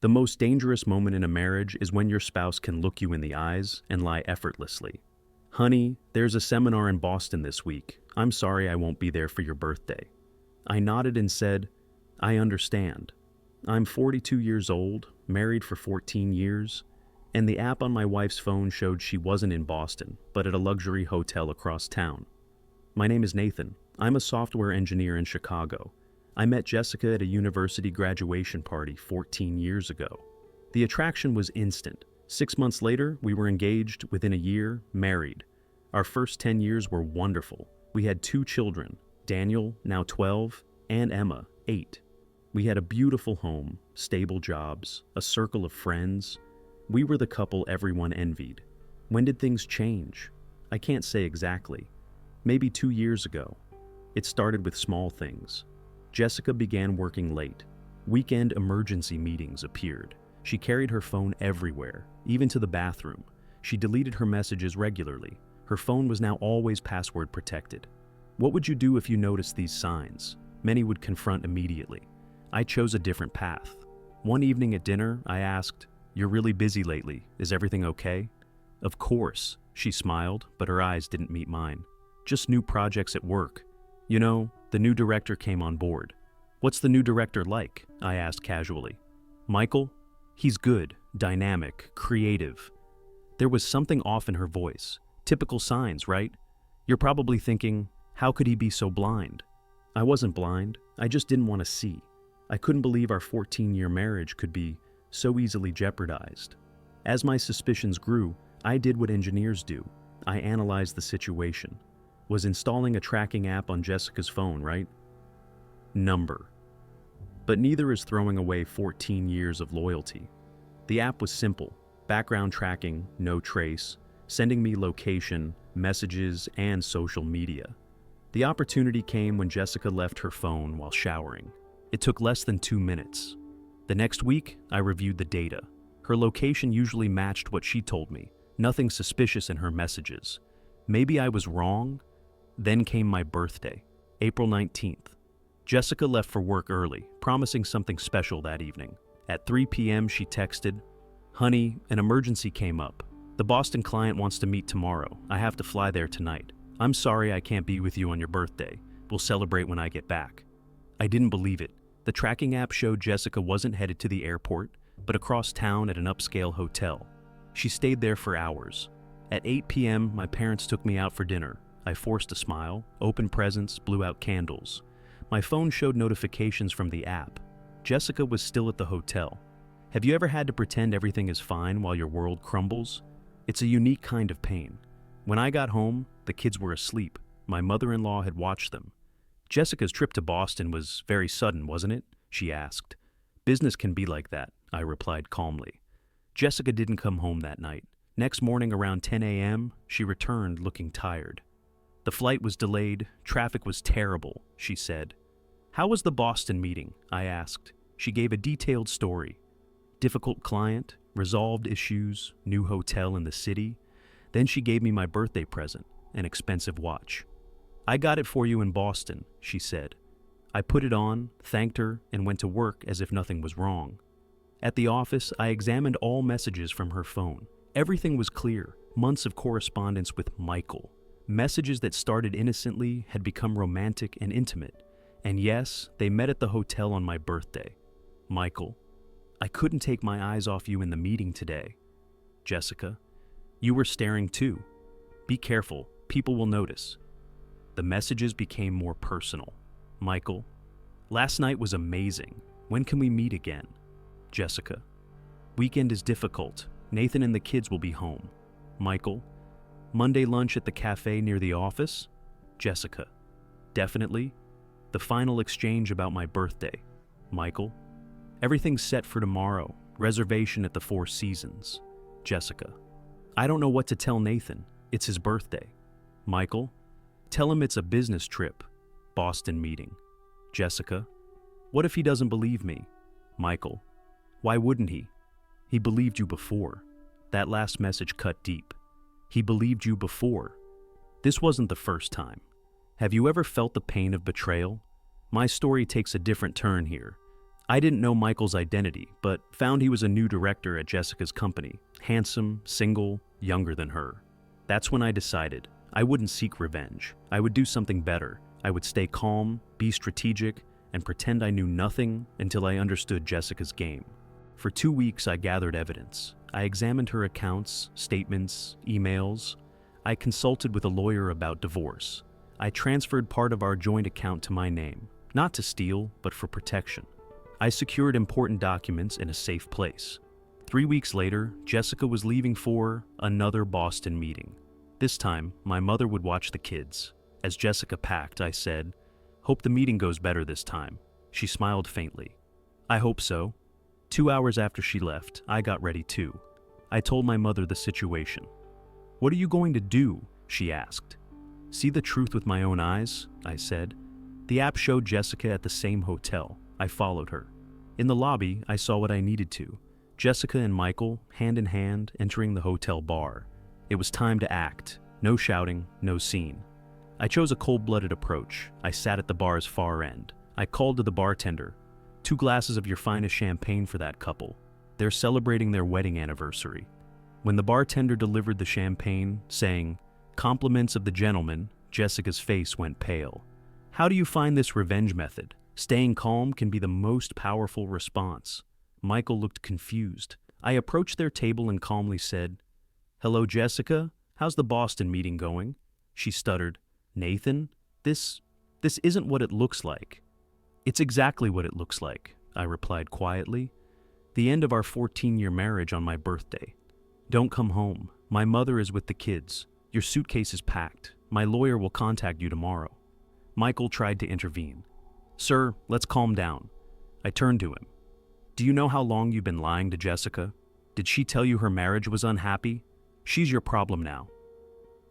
The most dangerous moment in a marriage is when your spouse can look you in the eyes and lie effortlessly. Honey, there's a seminar in Boston this week. I'm sorry I won't be there for your birthday. I nodded and said, I understand. I'm 42 years old, married for 14 years, and the app on my wife's phone showed she wasn't in Boston, but at a luxury hotel across town. My name is Nathan. I'm a software engineer in Chicago. I met Jessica at a university graduation party 14 years ago. The attraction was instant. 6 months later, we were engaged. Within a year, married. Our first 10 years were wonderful. We had 2 children, Daniel, now 12, and Emma, 8. We had a beautiful home, stable jobs, a circle of friends. We were the couple everyone envied. When did things change? I can't say exactly. Maybe 2 years ago. It started with small things. Jessica began working late. Weekend emergency meetings appeared. She carried her phone everywhere, even to the bathroom. She deleted her messages regularly. Her phone was now always password protected. What would you do if you noticed these signs? Many would confront immediately. I chose a different path. One evening at dinner, I asked, "You're really busy lately. Is everything okay?" "Of course," she smiled, but her eyes didn't meet mine. "Just new projects at work. You know, the new director came on board." "What's the new director like?" I asked casually. "Michael? He's good, dynamic, creative." There was something off in her voice. Typical signs, right? You're probably thinking, how could he be so blind? I wasn't blind. I just didn't want to see. I couldn't believe our 14-year marriage could be so easily jeopardized. As my suspicions grew, I did what engineers do. I analyzed the situation. Was installing a tracking app on Jessica's phone, right? Number. But neither is throwing away 14 years of loyalty. The app was simple. Background tracking, no trace, sending me location, messages, and social media. The opportunity came when Jessica left her phone while showering. It took less than 2 minutes. The next week, I reviewed the data. Her location usually matched what she told me. Nothing suspicious in her messages. Maybe I was wrong? Then came my birthday, April 19th. Jessica left for work early, promising something special that evening. At 3 p.m., she texted, "Honey, an emergency came up. The Boston client wants to meet tomorrow. I have to fly there tonight. I'm sorry I can't be with you on your birthday. We'll celebrate when I get back." I didn't believe it. The tracking app showed Jessica wasn't headed to the airport, but across town at an upscale hotel. She stayed there for hours. At 8 p.m., my parents took me out for dinner. I forced a smile, opened presents, blew out candles. My phone showed notifications from the app. Jessica was still at the hotel. Have you ever had to pretend everything is fine while your world crumbles? It's a unique kind of pain. When I got home, the kids were asleep. My mother-in-law had watched them. "Jessica's trip to Boston was very sudden, wasn't it?" she asked. "Business can be like that," I replied calmly. Jessica didn't come home that night. Next morning around 10 a.m., she returned looking tired. "The flight was delayed, traffic was terrible," she said. "How was the Boston meeting?" I asked. She gave a detailed story. Difficult client, resolved issues, new hotel in the city. Then she gave me my birthday present, an expensive watch. "I got it for you in Boston," she said. I put it on, thanked her, and went to work as if nothing was wrong. At the office, I examined all messages from her phone. Everything was clear. Months of correspondence with Michael. Messages that started innocently had become romantic and intimate. And yes, they met at the hotel on my birthday. "Michael, I couldn't take my eyes off you in the meeting today." "Jessica, you were staring too. Be careful, people will notice." The messages became more personal. "Michael, last night was amazing. When can we meet again?" "Jessica, weekend is difficult. Nathan and the kids will be home." "Michael, Monday lunch at the cafe near the office?" "Jessica, definitely." The final exchange about my birthday. "Michael, everything's set for tomorrow. Reservation at the Four Seasons." "Jessica, I don't know what to tell Nathan. It's his birthday." "Michael, tell him it's a business trip. Boston meeting." "Jessica, what if he doesn't believe me?" "Michael, why wouldn't he? He believed you before." That last message cut deep. He believed you before. This wasn't the first time. Have you ever felt the pain of betrayal? My story takes a different turn here. I didn't know Michael's identity, but found he was a new director at Jessica's company, handsome, single, younger than her. That's when I decided I wouldn't seek revenge. I would do something better. I would stay calm, be strategic, and pretend I knew nothing until I understood Jessica's game. For 2 weeks, I gathered evidence. I examined her accounts, statements, emails. I consulted with a lawyer about divorce. I transferred part of our joint account to my name, not to steal, but for protection. I secured important documents in a safe place. 3 weeks later, Jessica was leaving for another Boston meeting. This time, my mother would watch the kids. As Jessica packed, I said, "Hope the meeting goes better this time." She smiled faintly. "I hope so." 2 hours after she left, I got ready too. I told my mother the situation. "What are you going to do?" she asked. "See the truth with my own eyes," I said. The app showed Jessica at the same hotel. I followed her. In the lobby, I saw what I needed to. Jessica and Michael, hand in hand, entering the hotel bar. It was time to act. No shouting, no scene. I chose a cold-blooded approach. I sat at the bar's far end. I called to the bartender, "2 glasses of your finest champagne for that couple. They're celebrating their wedding anniversary." When the bartender delivered the champagne, saying, "Compliments of the gentleman," Jessica's face went pale. How do you find this revenge method? Staying calm can be the most powerful response. Michael looked confused. I approached their table and calmly said, "Hello, Jessica. How's the Boston meeting going?" She stuttered, "Nathan, this isn't what it looks like." "It's exactly what it looks like," I replied quietly. "The end of our 14-year marriage on my birthday. Don't come home. My mother is with the kids. Your suitcase is packed. My lawyer will contact you tomorrow." Michael tried to intervene. "Sir, let's calm down." I turned to him. "Do you know how long you've been lying to Jessica? Did she tell you her marriage was unhappy? She's your problem now."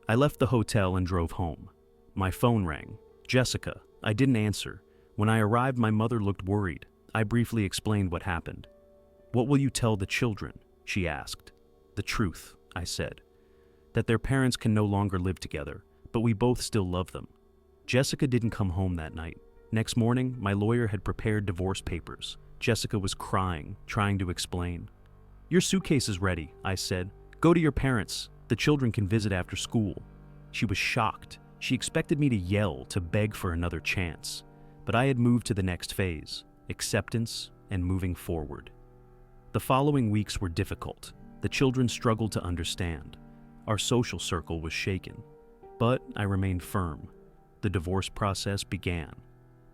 I left the hotel and drove home. My phone rang. "Jessica." I didn't answer. When I arrived, my mother looked worried. I briefly explained what happened. "What will you tell the children?" she asked. "The truth," I said. "That their parents can no longer live together, but we both still love them." Jessica didn't come home that night. Next morning, my lawyer had prepared divorce papers. Jessica was crying, trying to explain. "Your suitcase is ready," I said. "Go to your parents. The children can visit after school." She was shocked. She expected me to yell, to beg for another chance. But I had moved to the next phase, acceptance and moving forward. The following weeks were difficult. The children struggled to understand. Our social circle was shaken. But I remained firm. The divorce process began.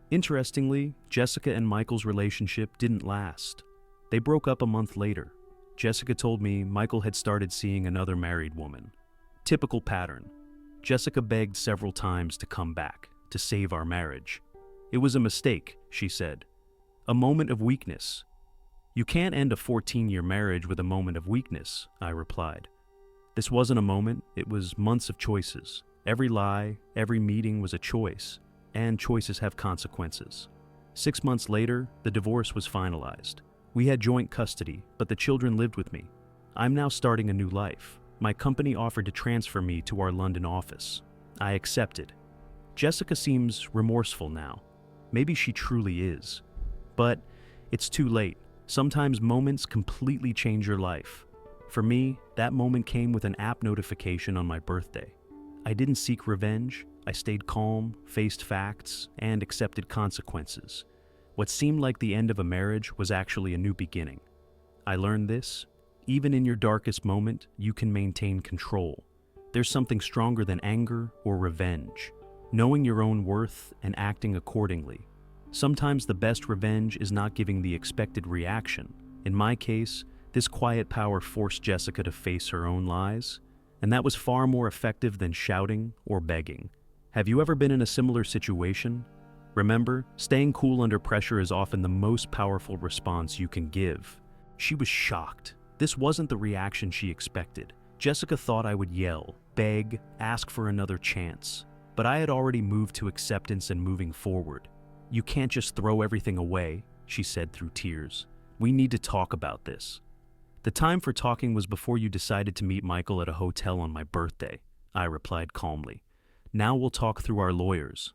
Interestingly, Jessica and Michael's relationship didn't last. They broke up a month later. Jessica told me Michael had started seeing another married woman. Typical pattern. Jessica begged several times to come back, to save our marriage. "It was a mistake," she said. "A moment of weakness." "You can't end a 14-year marriage with a moment of weakness," I replied. This wasn't a moment, it was months of choices. Every lie, every meeting was a choice, and choices have consequences. 6 months later, the divorce was finalized. We had joint custody, but the children lived with me. I'm now starting a new life. My company offered to transfer me to our London office. I accepted. Jessica seems remorseful now. Maybe she truly is. But it's too late. Sometimes moments completely change your life. For me, that moment came with an app notification on my birthday. I didn't seek revenge. I stayed calm, faced facts, and accepted consequences. What seemed like the end of a marriage was actually a new beginning. I learned this. Even in your darkest moment, you can maintain control. There's something stronger than anger or revenge. Knowing your own worth and acting accordingly. Sometimes the best revenge is not giving the expected reaction. In my case, this quiet power forced Jessica to face her own lies, and that was far more effective than shouting or begging. Have you ever been in a similar situation? Remember, staying cool under pressure is often the most powerful response you can give. She was shocked. This wasn't the reaction she expected. Jessica thought I would yell, beg, ask for another chance. But I had already moved to acceptance and moving forward. "You can't just throw everything away," she said through tears. "We need to talk about this." "The time for talking was before you decided to meet Michael at a hotel on my birthday," I replied calmly. "Now we'll talk through our lawyers."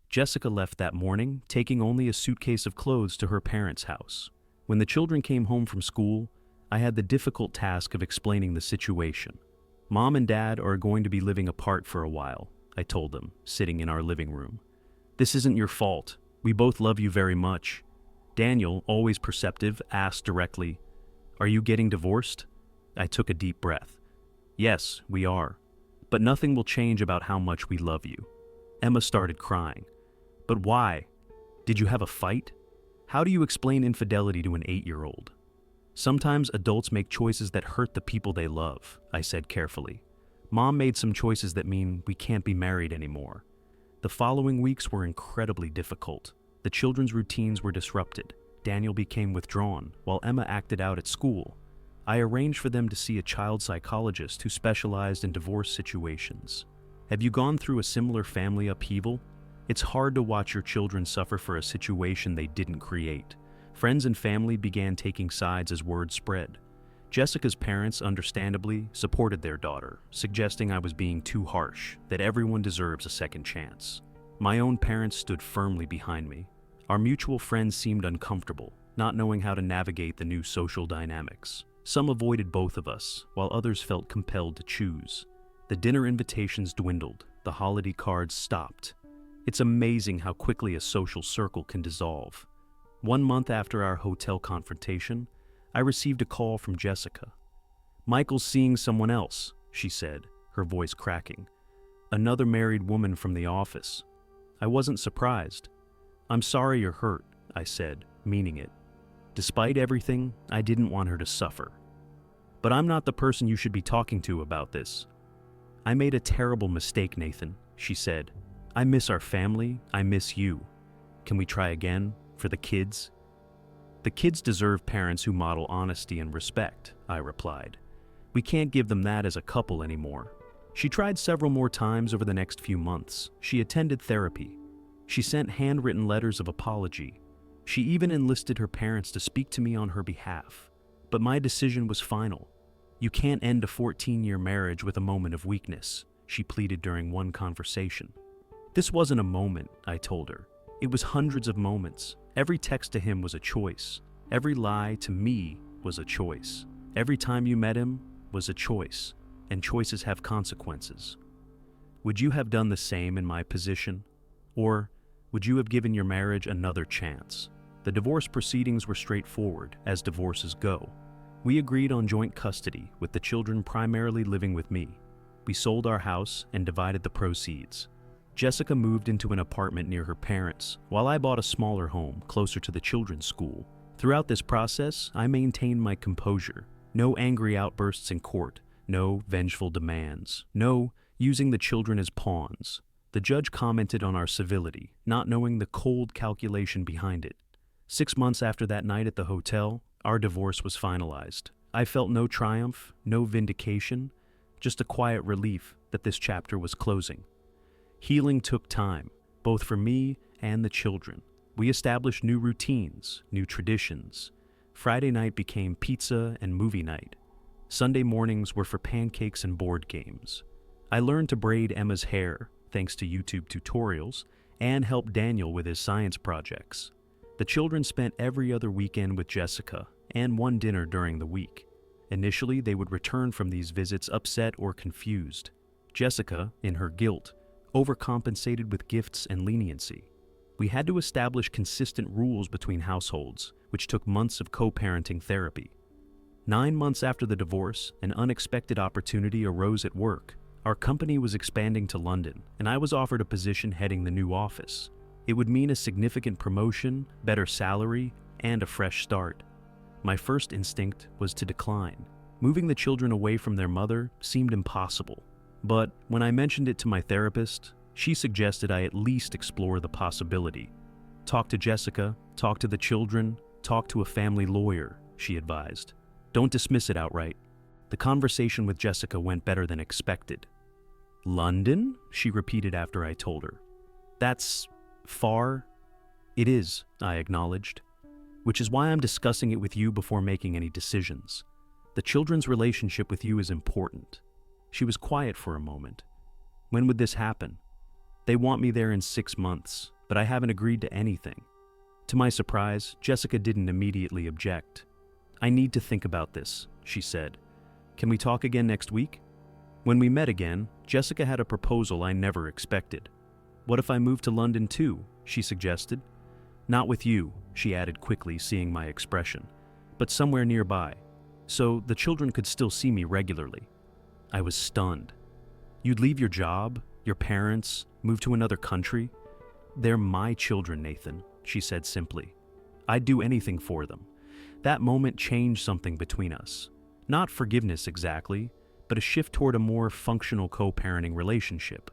Jessica left that morning, taking only a suitcase of clothes to her parents' house. When the children came home from school, I had the difficult task of explaining the situation. Mom and Dad are going to be living apart for a while, I told them, sitting in our living room. This isn't your fault. We both love you very much. Daniel, always perceptive, asked directly, "Are you getting divorced?" I took a deep breath. "Yes, we are. But nothing will change about how much we love you." Emma started crying. "But why? Did you have a fight? How do you explain infidelity to an 8-year-old? Sometimes adults make choices that hurt the people they love," I said carefully. "Mom made some choices that mean we can't be married anymore." The following weeks were incredibly difficult. The children's routines were disrupted. Daniel became withdrawn, while Emma acted out at school. I arranged for them to see a child psychologist who specialized in divorce situations. Have you gone through a similar family upheaval? It's hard to watch your children suffer for a situation they didn't create. Friends and family began taking sides as word spread. Jessica's parents, understandably, supported their daughter, suggesting I was being too harsh, that everyone deserves a second chance. My own parents stood firmly behind me. Our mutual friends seemed uncomfortable, not knowing how to navigate the new social dynamics. Some avoided both of us, while others felt compelled to choose. The dinner invitations dwindled, the holiday cards stopped. It's amazing how quickly a social circle can dissolve. 1 month after our hotel confrontation, I received a call from Jessica. "Michael's seeing someone else," she said, her voice cracking. "Another married woman from the office." I wasn't surprised. "I'm sorry you're hurt," I said, meaning it. Despite everything, I didn't want her to suffer. "But I'm not the person you should be talking to about this." "I made a terrible mistake, Nathan," she said. "I miss our family. I miss you. Can we try again, for the kids?" "The kids deserve parents who model honesty and respect," I replied. "We can't give them that as a couple anymore." She tried several more times over the next few months. She attended therapy. She sent handwritten letters of apology. She even enlisted her parents to speak to me on her behalf. But my decision was final. "You can't end a 14-year marriage with a moment of weakness," she pleaded during one conversation. "This wasn't a moment," I told her. "It was hundreds of moments. Every text to him was a choice. Every lie to me was a choice. Every time you met him was a choice, and choices have consequences. Would you have done the same in my position? Or would you have given your marriage another chance?" The divorce proceedings were straightforward, as divorces go. We agreed on joint custody, with the children primarily living with me. We sold our house and divided the proceeds. Jessica moved into an apartment near her parents, while I bought a smaller home closer to the children's school. Throughout this process, I maintained my composure. No angry outbursts in court, no vengeful demands, no using the children as pawns. The judge commented on our civility, not knowing the cold calculation behind it. 6 months after that night at the hotel, our divorce was finalized. I felt no triumph, no vindication, just a quiet relief that this chapter was closing. Healing took time, both for me and the children. We established new routines, new traditions. Friday night became pizza and movie night. Sunday mornings were for pancakes and board games. I learned to braid Emma's hair, thanks to YouTube tutorials, and helped Daniel with his science projects. The children spent every other weekend with Jessica, and one dinner during the week. Initially, they would return from these visits upset or confused. Jessica, in her guilt, overcompensated with gifts and leniency. We had to establish consistent rules between households, which took months of co-parenting therapy. 9 months after the divorce, an unexpected opportunity arose at work. Our company was expanding to London, and I was offered a position heading the new office. It would mean a significant promotion, better salary, and a fresh start. My first instinct was to decline. Moving the children away from their mother seemed impossible. But when I mentioned it to my therapist, she suggested I at least explore the possibility. "Talk to Jessica, talk to the children, talk to a family lawyer," she advised. "Don't dismiss it outright." The conversation with Jessica went better than expected. "London?" she repeated after I told her. "That's far?" "It is," I acknowledged, "which is why I'm discussing it with you before making any decisions. The children's relationship with you is important." She was quiet for a moment. "When would this happen?" "They want me there in 6 months. but I haven't agreed to anything. To my surprise, Jessica didn't immediately object. I need to think about this, she said. Can we talk again next week? When we met again, Jessica had a proposal I never expected. What if I moved to London too? She suggested. Not with you, she added quickly, seeing my expression, but somewhere nearby, so the children could still see me regularly. I was stunned. You'd leave your job, your parents, move to another country? They're my children, Nathan, she said simply. I'd do anything for them. That moment changed something between us. Not forgiveness exactly, but a shift toward a more functional co-parenting relationship.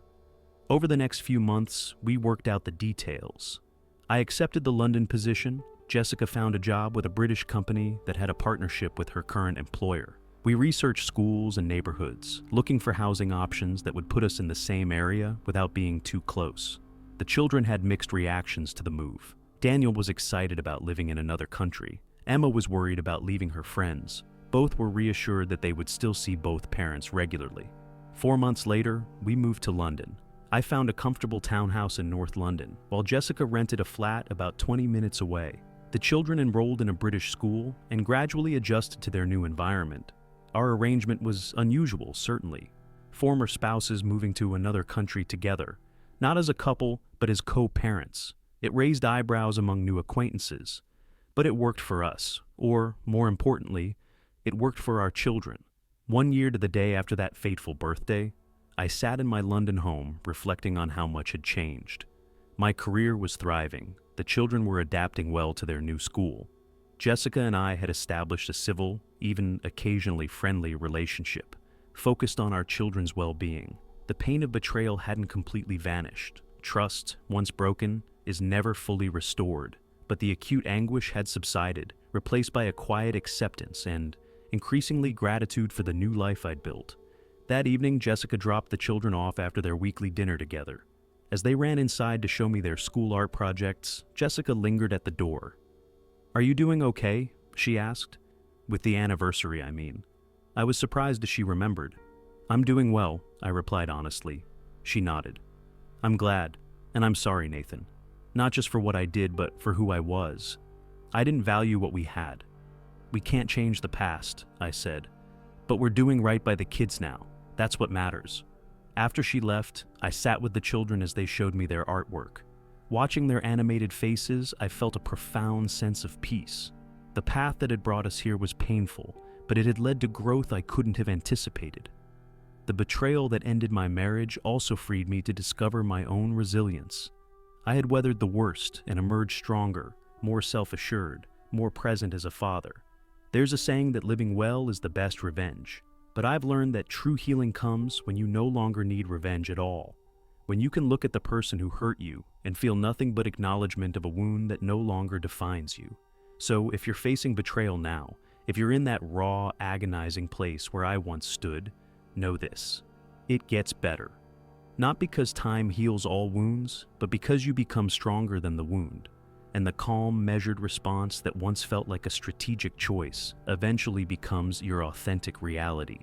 Over the next few months, we worked out the details. I accepted the London position. Jessica found a job with a British company that had a partnership with her current employer. We researched schools and neighborhoods, looking for housing options that would put us in the same area without being too close. The children had mixed reactions to the move. Daniel was excited about living in another country. Emma was worried about leaving her friends. Both were reassured that they would still see both parents regularly. 4 months later, we moved to London. I found a comfortable townhouse in North London, while Jessica rented a flat about 20 minutes away. The children enrolled in a British school and gradually adjusted to their new environment. Our arrangement was unusual, certainly. Former spouses moving to another country together, not as a couple, but as co-parents. It raised eyebrows among new acquaintances. But it worked for us, or, more importantly, it worked for our children. 1 year to the day after that fateful birthday, I sat in my London home reflecting on how much had changed. My career was thriving. The children were adapting well to their new school. Jessica and I had established a civil, even occasionally friendly relationship, focused on our children's well-being. The pain of betrayal hadn't completely vanished. Trust, once broken, is never fully restored, but the acute anguish had subsided, replaced by a quiet acceptance and, increasingly, gratitude for the new life I'd built. That evening, Jessica dropped the children off after their weekly dinner together. As they ran inside to show me their school art projects, Jessica lingered at the door. "Are you doing okay?" she asked. "With the anniversary, I mean." I was surprised as she remembered. "I'm doing well," I replied honestly. She nodded. "I'm glad, and I'm sorry, Nathan. Not just for what I did, but for who I was. I didn't value what we had. We can't change the past," I said. "But we're doing right by the kids now. That's what matters." After she left, I sat with the children as they showed me their artwork. Watching their animated faces, I felt a profound sense of peace. The path that had brought us here was painful, but it had led to growth I couldn't have anticipated. The betrayal that ended my marriage also freed me to discover my own resilience. I had weathered the worst and emerged stronger, more self-assured, more present as a father. There's a saying that living well is the best revenge, but I've learned that true healing comes when you no longer need revenge at all. When you can look at the person who hurt you and feel nothing but acknowledgement of a wound that no longer defines you. So if you're facing betrayal now, if you're in that raw, agonizing place where I once stood, know this: it gets better. Not because time heals all wounds, but because you become stronger than the wound. And the calm, measured response that once felt like a strategic choice eventually becomes your authentic reality.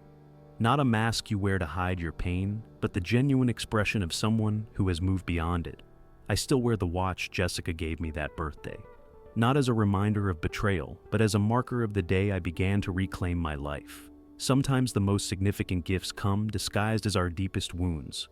Not a mask you wear to hide your pain, but the genuine expression of someone who has moved beyond it. I still wear the watch Jessica gave me that birthday. Not as a reminder of betrayal, but as a marker of the day I began to reclaim my life. Sometimes the most significant gifts come disguised as our deepest wounds,